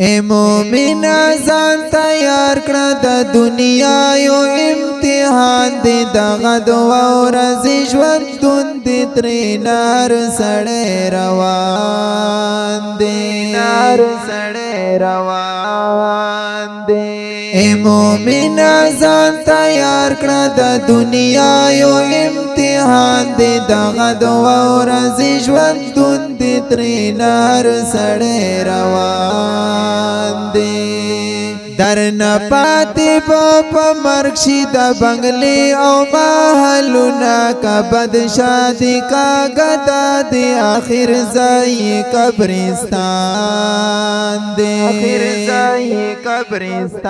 اے مومنا ځان تیار کړه د دنیا یو امتحان دی دغه دوا ورځې ژوندون دی ترې نار سړی روان دی نار سړی روان دی اے مومنا ځان تیار کړه د دنیا یو امتحان دی دغه دوا ورځې ژوندون دی ترې نار سړی روان دی درنا پاتی پا مرگ شی دا بنگلی او محلونا کا بدشادی کا گدا دی آخر زائی قبرستان دی آخر زائی قبرستان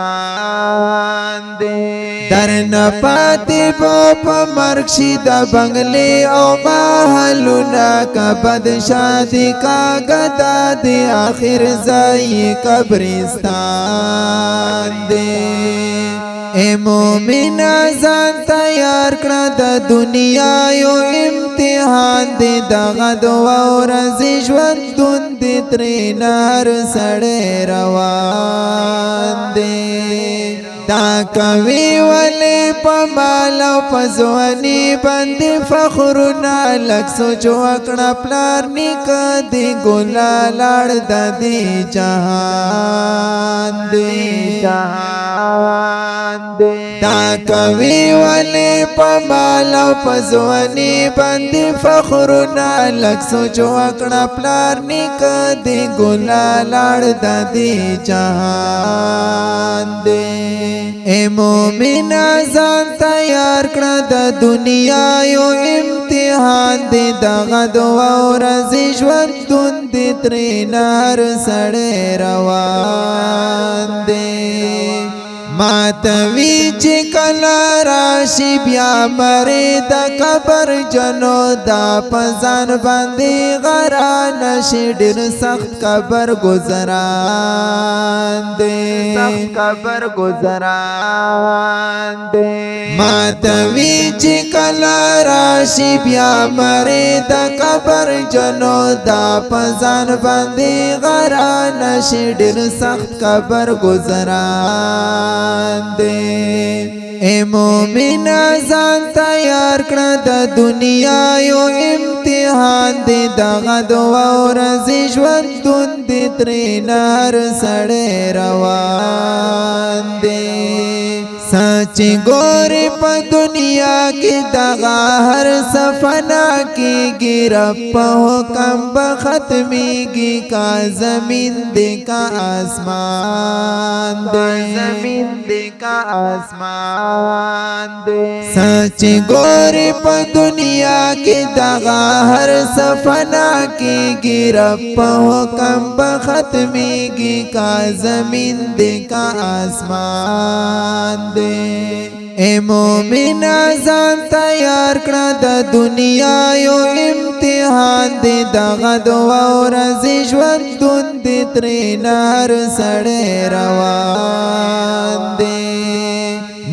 دی درنا پاتی پا مرگ شی دا بنگلی او محلونا کا بدشادی کا گدا دی آخر زائی قبرستان اے مومنا ځان تیار کړه د دنیا یو امتحان دی دغه دوا ورځې ژوندون دی ترې نار سړی روان دی دا کوي ولې په مال او په ځواني باندې فخرونه لږ سوچ وکړه پلار نیکه دی ګلا لاړ د دې جهان دی دا کوي ولې په مال او په ځواني باندې فخرونه لږ سوچ وکړه پلار نیکه دی ګلا لاړ د دې جهان دی اے مومنا ځان تیار کړه د دنیا یو امتحان دی دغه دوا ورځې ژوندون دی ترې نار سړی روان دی ماتوی چې کله راشي بیا مرې د قبر جنو دا پزان باندې غران شي ډېر سخت قبر گزاران دی سخت قبر گزاران دی ماتوی چې کله راشي بیا مرې د قبر جنو دا پزان باندې غران شي ډېر سخت قبر گزاران اے مومنا ځان تیار کړه د دنیا یو امتحان دی دغه دوا ورځې ژوندون دی ترې نار سړی روان دی سچ ګورې په دنیا کې دغه هر سفنا کېږي رب په حکم به ختمېږي کا زمین دی کا آسمان دی زمین دی کا آسمان دی سچ ګورې په دنیا کې دغه هر سفنا کېږي رب په حکم به ختمېږي کا زمین دی کا آسمان دی اے مومنا ځان تیار کړه د دنیا یو امتحان دی دغه دوا ورځې ژوندون دی ترې نار سړی روان دی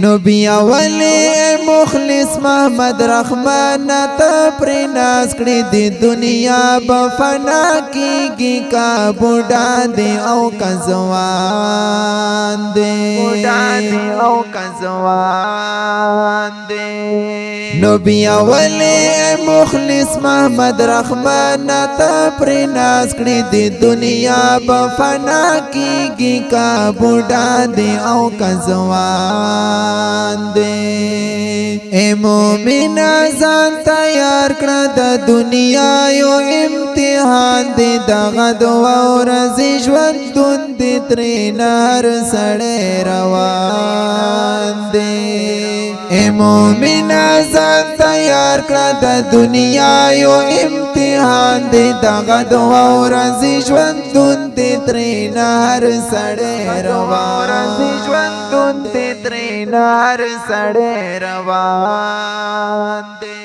نو بیا ولې مخلص محمد رحمان ته پرې ناز کړې دی دنیا به فنا کېږي کا بوډا دی او که ځوان دی بوډا دی او که ځوان دی نو بیا ولې مخلص محمد رحمان ته پرې ناز کړې دی دنیا به فنا کېږي کا بوډا دی او که ځوان دی اے مومنا ځان تیار کړه د دنیا یو امتحان دی دغه دوا ورځې ژوندون دی ترې نار سړی روان دی اے مومنا ځان تیار کړه د دنیا یو امتحان دی دغه دوا ورځې ژوندون دی ترې نار سړی روان دی نار سړی روان دی